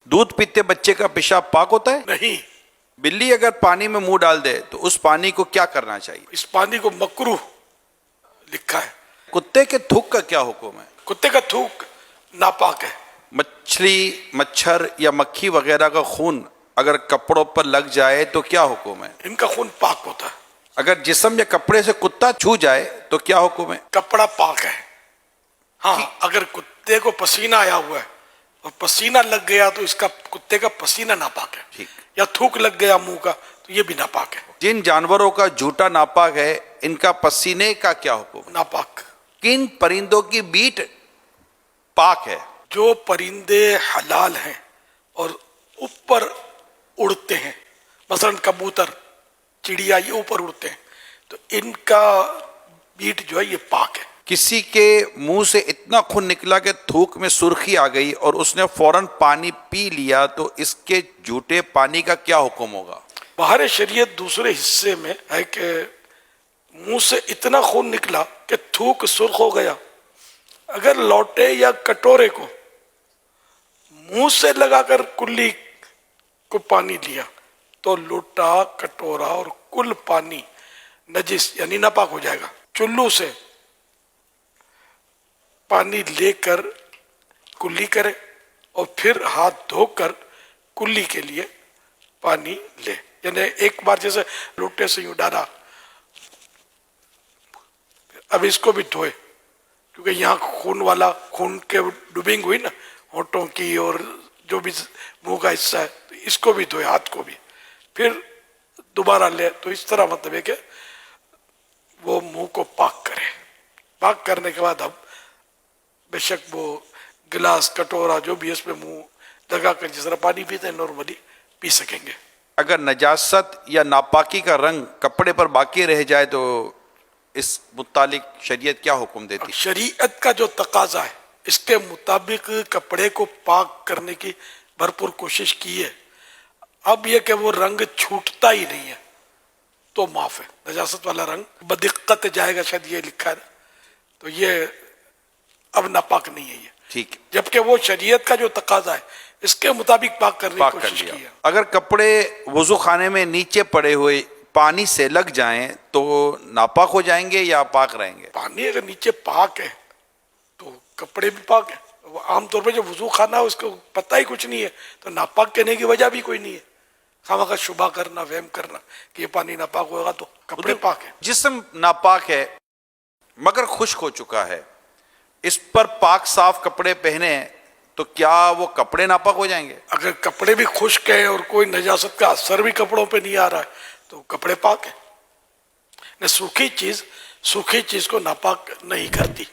दूध पीते बच्चे का पेशाब पाक होता है? नहीं, बिल्ली अगर पानी में मुंह डाल दे तो उस पानी को क्या करना चाहिए? इस पानी को मकरूह लिखा है। कुत्ते के थूक का क्या हुक्म है? कुत्ते का थूक नापाक है। मछली, मच्छर या मक्खी वगैरह का खून अगर कपड़ों पर लग जाए तो क्या हुक्म है? इनका खून पाक होता है। अगर जिस्म या कपड़े से कुत्ता छू जाए तो क्या हुक्म है? कपड़ा पाक है। हाँ, अगर कुत्ते को पसीना आया हुआ है और पसीना लग गया तो इसका कुत्ते का पसीना नापाक है। ठीक। या थूक लग गया मुंह का तो ये भी नापाक है। जिन जानवरों का जूठा नापाक है, इनका पसीने का क्या हुक्म है? नापाक। किन परिंदों की बीट पाक है? जो परिंदे हलाल हैं और ऊपर उड़ते हैं, मसलन कबूतर, चिड़िया, ये ऊपर उड़ते हैं, तो इनका बीट जो है ये पाक है। किसी के मुंह से इतना खून निकला कि थूक में सुर्खी आ गई और उसने फौरन पानी पी लिया तो इसके झूठे पानी का क्या हुक्म होगा? बाहर शरीयत दूसरे हिस्से में है कि मुंह से इतना खून निकला कि थूक सुर्ख हो गया, अगर लोटे या कटोरे को मुंह से लगाकर कुल्ली को पानी लिया तो लोटा, कटोरा और कुल पानी नजिस यानी नापाक हो जाएगा। चुल्लू से पानी लेकर कुल्ली करे और फिर हाथ धोकर कुल्ली के लिए पानी ले, यानी एक बार जैसे लोटे से यूं डाला, अब इसको भी धोए, क्योंकि यहाँ खून के डुबिंग हुई ना होठों की और जो भी मुंह का हिस्सा है, तो इसको भी धोए, हाथ को भी, फिर दोबारा ले। तो इस तरह मतलब है कि वो मुंह को पाक करे। पाक करने के बाद हम बेशक वो गिलास, कटोरा जो भी इसमें मुंह लगाकर जिस तरह पानी पीते हैं नॉर्मली पी सकेंगे। अगर नजासत या नापाकी का रंग कपड़े पर बाकी रह जाए तो इस मुतालिक शरीयत क्या हुक्म देती? शरीयत का जो तकाजा है इसके मुताबिक कपड़े को पाक करने की भरपूर कोशिश की है। अब यह कि वो रंग छूटता ही नहीं है तो माफ है, नजासत वाला रंग बदिक्कत जाएगा, शायद ये लिखा है, तो ये अब नापाक नहीं है ये। ठीक है। जबकि वो शरीयत का जो तकाजा है इसके मुताबिक पाक करने की कोशिश की है। अगर कपड़े वुजू खाने में नीचे पड़े हुए पानी से लग जाएं तो नापाक हो जाएंगे या पाक रहेंगे? पानी अगर नीचे पाक है तो कपड़े भी पाक है। आमतौर पर जो वुजू खाना है उसको पता ही कुछ नहीं है, तो नापाक कहने की वजह भी कोई नहीं है। खामखा शुबा करना, वहम करना कि ये पानी नापाक होगा तो कपड़े पाक है। जिस्म नापाक है मगर खुश्क हो चुका है, इस पर पाक साफ कपड़े पहने तो क्या वो कपड़े नापाक हो जाएंगे? अगर कपड़े भी खुश्क है और कोई नजासत का असर भी कपड़ों पे नहीं आ रहा है तो कपड़े पाक है। सूखी चीज को नापाक नहीं करती।